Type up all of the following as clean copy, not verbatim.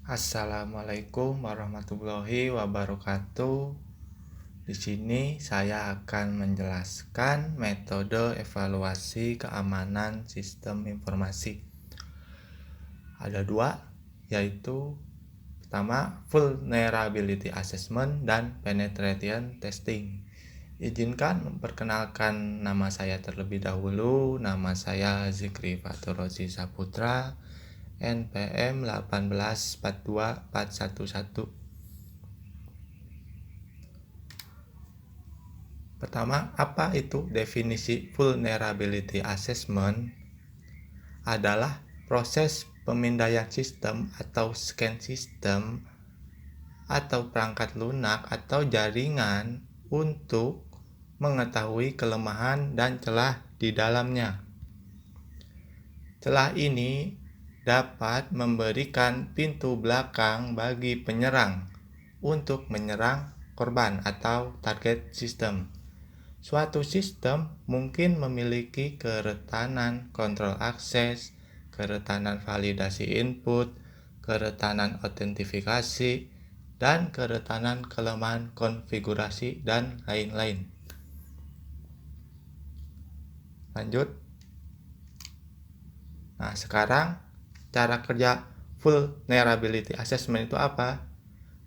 Assalamualaikum warahmatullahi wabarakatuh. Di sini saya akan menjelaskan metode evaluasi keamanan sistem informasi. Ada dua, yaitu pertama vulnerability assessment dan penetration testing. Izinkan memperkenalkan nama saya terlebih dahulu. Nama saya Zikri Faturozi Saputra, NPM 1842411. Pertama, apa itu definisi vulnerability assessment? Adalah proses pemindaian sistem atau scan sistem atau perangkat lunak atau jaringan untuk mengetahui kelemahan dan celah di dalamnya. Celah ini dapat memberikan pintu belakang bagi penyerang untuk menyerang korban atau target sistem. Suatu sistem mungkin memiliki keretanan kontrol akses, keretanan validasi input, keretanan autentifikasi, dan keretanan kelemahan konfigurasi, dan lain-lain. Lanjut. Nah, sekarang cara kerja vulnerability assessment itu apa?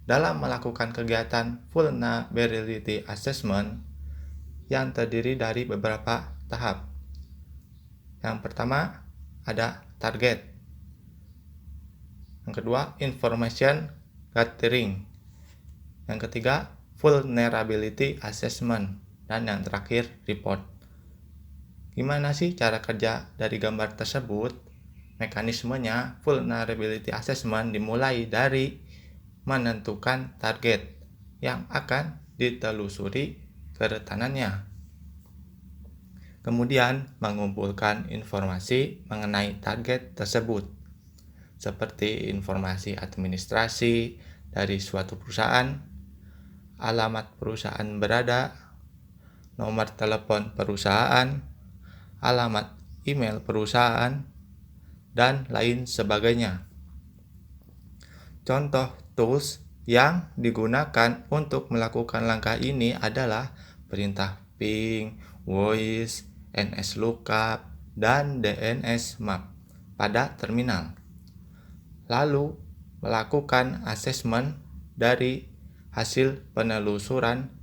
Dalam melakukan kegiatan vulnerability assessment yang terdiri dari beberapa tahap. Yang pertama ada target. Yang kedua information gathering. Yang ketiga vulnerability assessment. Dan yang terakhir report. Gimana sih cara kerja dari gambar tersebut? Mekanismenya vulnerability assessment dimulai dari menentukan target yang akan ditelusuri kerentanannya. Kemudian mengumpulkan informasi mengenai target tersebut, seperti informasi administrasi dari suatu perusahaan, alamat perusahaan berada, nomor telepon perusahaan, alamat email perusahaan, dan lain sebagainya. Contoh tools yang digunakan untuk melakukan langkah ini adalah perintah ping, voice, NSLOOKUP, dan DNSMAP pada terminal. Lalu, melakukan asesmen dari hasil penelusuran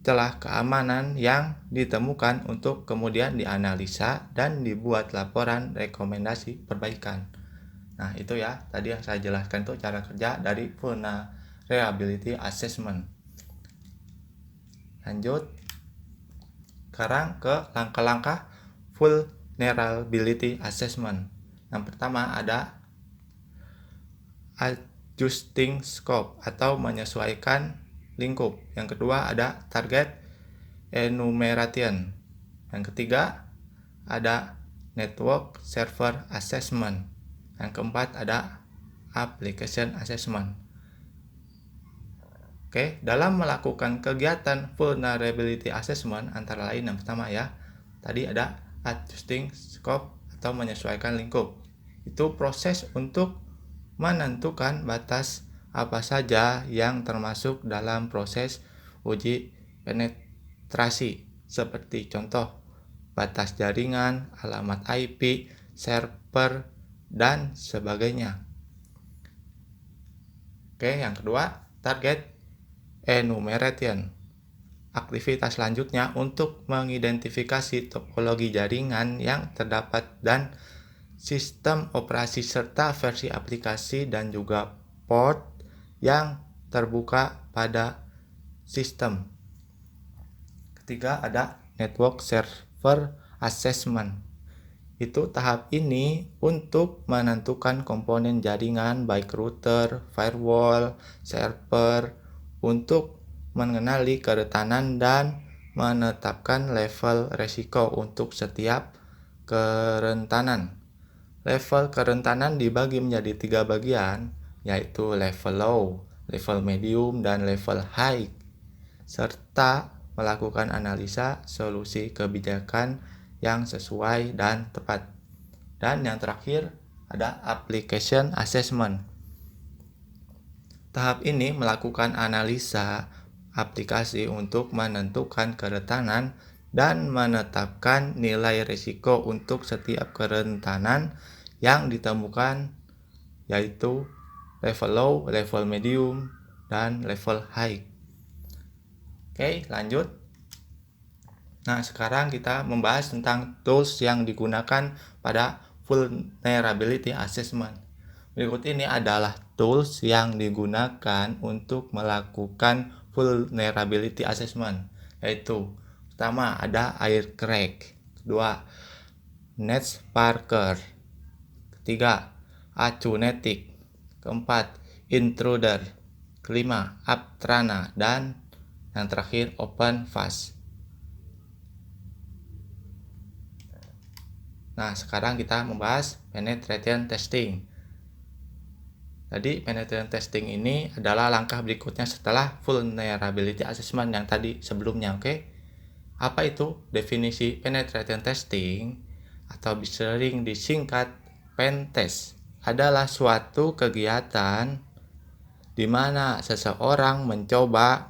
celah keamanan yang ditemukan untuk kemudian dianalisa dan dibuat laporan rekomendasi perbaikan. Nah, itu ya, tadi yang saya jelaskan tuh cara kerja dari vulnerability assessment. Lanjut. Sekarang ke langkah-langkah vulnerability assessment. Yang pertama ada adjusting scope atau menyesuaikan lingkup. Yang kedua ada target enumeration. Yang ketiga ada network server assessment. Yang keempat ada application assessment. Oke, dalam melakukan kegiatan vulnerability assessment antara lain yang pertama ya, tadi ada adjusting scope atau menyesuaikan lingkup. Itu proses untuk menentukan batas apa saja yang termasuk dalam proses uji penetrasi, seperti contoh batas jaringan, alamat IP, server, dan sebagainya. Oke, yang kedua, target enumeration. Aktivitas selanjutnya untuk mengidentifikasi topologi jaringan yang terdapat dan sistem operasi serta versi aplikasi dan juga port yang terbuka pada sistem. Ketiga ada network server assessment. Itu tahap ini untuk menentukan komponen jaringan baik router, firewall, server untuk mengenali kerentanan dan menetapkan level resiko untuk setiap kerentanan. Level kerentanan dibagi menjadi 3 bagian, yaitu level low, level medium, dan level high, serta melakukan analisa solusi kebijakan yang sesuai dan tepat. Dan yang terakhir ada application assessment. Tahap ini melakukan analisa aplikasi untuk menentukan kerentanan dan menetapkan nilai risiko untuk setiap kerentanan yang ditemukan, yaitu level low, level medium, dan level high. Oke, lanjut. Nah, sekarang kita membahas tentang tools yang digunakan pada vulnerability assessment. Berikut ini adalah tools yang digunakan untuk melakukan vulnerability assessment, yaitu pertama ada Aircrack, kedua NetSparker, ketiga Akunetic, keempat Intruder, kelima Aptrana, dan yang terakhir OpenFast. Nah, sekarang kita membahas penetration testing. Tadi penetration testing ini adalah langkah berikutnya setelah vulnerability assessment yang tadi sebelumnya, oke? Apa itu definisi penetration testing atau sering disingkat pentest? Adalah suatu kegiatan di mana seseorang mencoba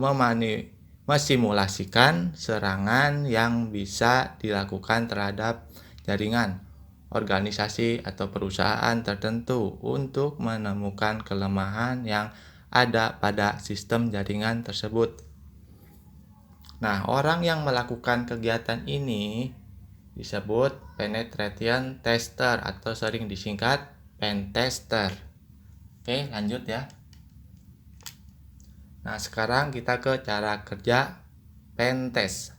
mesimulasikan serangan yang bisa dilakukan terhadap jaringan, organisasi atau perusahaan tertentu untuk menemukan kelemahan yang ada pada sistem jaringan tersebut. Nah, orang yang melakukan kegiatan ini disebut penetration tester atau sering disingkat pentester. Oke, lanjut ya. Nah, sekarang kita ke cara kerja pentest.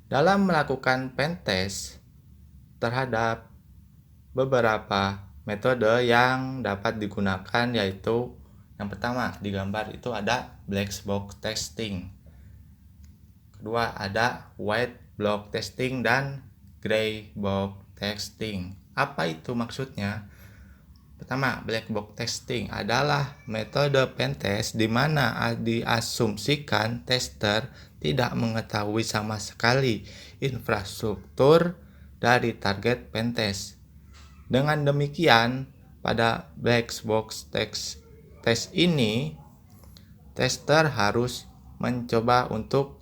Dalam melakukan pentest terhadap beberapa metode yang dapat digunakan, yaitu yang pertama di gambar itu ada black box testing, kedua ada white box testing dan gray box testing. Apa itu maksudnya? Pertama, black box testing adalah metode pentest di mana diasumsikan tester tidak mengetahui sama sekali infrastruktur dari target pentest. Dengan demikian, pada black box test ini, tester harus mencoba untuk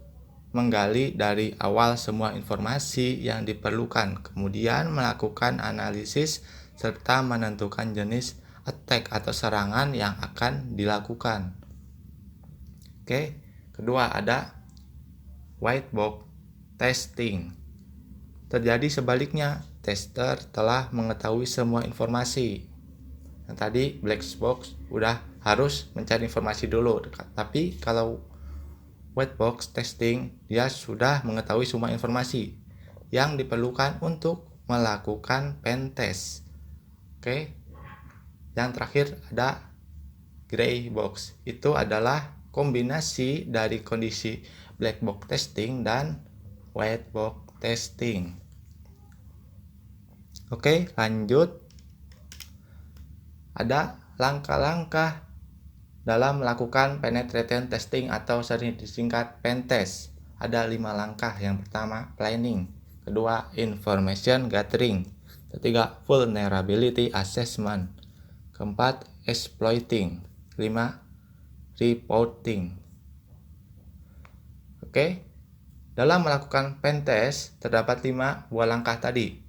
menggali dari awal semua informasi yang diperlukan, kemudian melakukan analisis serta menentukan jenis attack atau serangan yang akan dilakukan. Oke, kedua ada white box testing. Terjadi sebaliknya, tester telah mengetahui semua informasi. Yang tadi black box udah harus mencari informasi dulu, tapi kalau white box testing dia sudah mengetahui semua informasi yang diperlukan untuk melakukan pentest. Oke. Yang terakhir ada gray box. Itu adalah kombinasi dari kondisi black box testing dan white box testing. Oke, lanjut. Ada langkah-langkah dalam melakukan penetration testing atau sering disingkat pentest. Ada 5 langkah. Yang pertama, planning. Kedua, information gathering. Ketiga, vulnerability assessment. Keempat, exploiting. Kelima, reporting. Oke, dalam melakukan pentest terdapat 5 buah langkah tadi.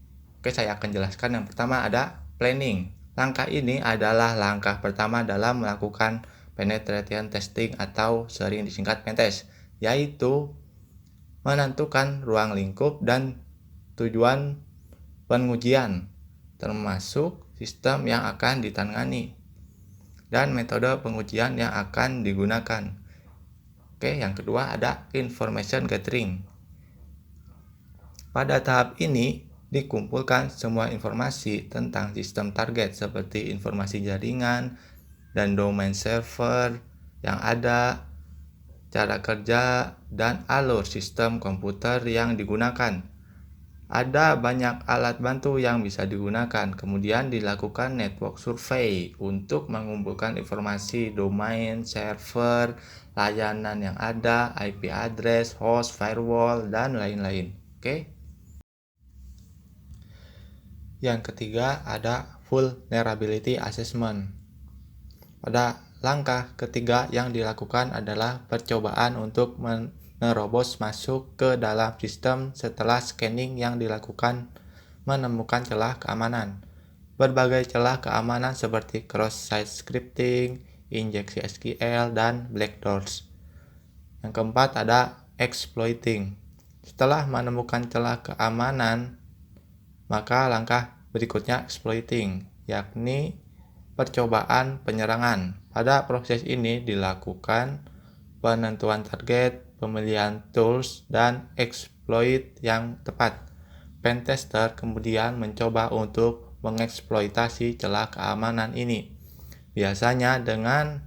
Oke, saya akan jelaskan. Yang pertama ada planning. Langkah ini adalah langkah pertama dalam melakukan penetration testing atau sering disingkat pentest, yaitu menentukan ruang lingkup dan tujuan pengujian, termasuk sistem yang akan ditangani dan metode pengujian yang akan digunakan. Oke, yang kedua ada information gathering. Pada tahap ini dikumpulkan semua informasi tentang sistem target seperti informasi jaringan dan domain server yang ada, cara kerja, dan alur sistem komputer yang digunakan. Ada banyak alat bantu yang bisa digunakan. Kemudian dilakukan network survey untuk mengumpulkan informasi domain, server, layanan yang ada, IP address, host, firewall, dan lain-lain. Oke. Yang ketiga ada vulnerability assessment. Pada langkah ketiga yang dilakukan adalah percobaan untuk menerobos masuk ke dalam sistem setelah scanning yang dilakukan menemukan celah keamanan. Berbagai celah keamanan seperti cross-site scripting, injeksi SQL, dan backdoors. Yang keempat ada exploiting. Setelah menemukan celah keamanan, maka langkah berikutnya exploiting, yakni percobaan penyerangan. Pada proses ini dilakukan penentuan target, pemilihan tools, dan exploit yang tepat. Pentester kemudian mencoba untuk mengeksploitasi celah keamanan ini, biasanya dengan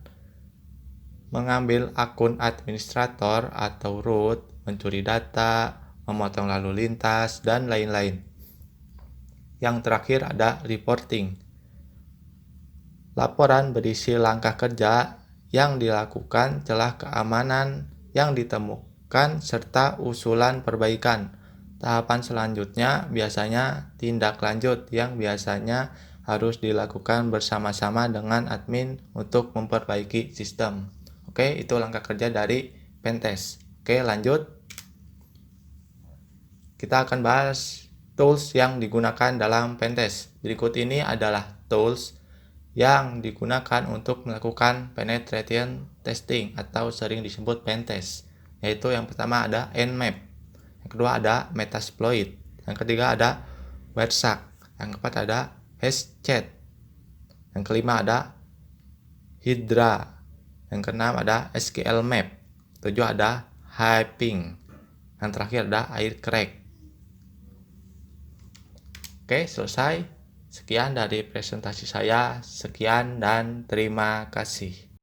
mengambil akun administrator atau root, mencuri data, memotong lalu lintas, dan lain-lain. Yang terakhir ada reporting. Laporan berisi langkah kerja yang dilakukan, celah keamanan yang ditemukan, serta usulan perbaikan. Tahapan selanjutnya biasanya tindak lanjut yang biasanya harus dilakukan bersama-sama dengan admin untuk memperbaiki sistem. Oke, itu langkah kerja dari pentest. Oke, lanjut. Kita akan bahas tools yang digunakan dalam pentest. Berikut ini adalah tools yang digunakan untuk melakukan penetration testing atau sering disebut pentest. Yaitu yang pertama ada Nmap, yang kedua ada Metasploit, yang ketiga ada Wireshark, yang keempat ada Hashcat, yang kelima ada Hydra, yang keenam ada SQL Map, tujuh ada Hyping, yang terakhir ada Aircrack. Oke, selesai. Sekian dari presentasi saya. Sekian dan terima kasih.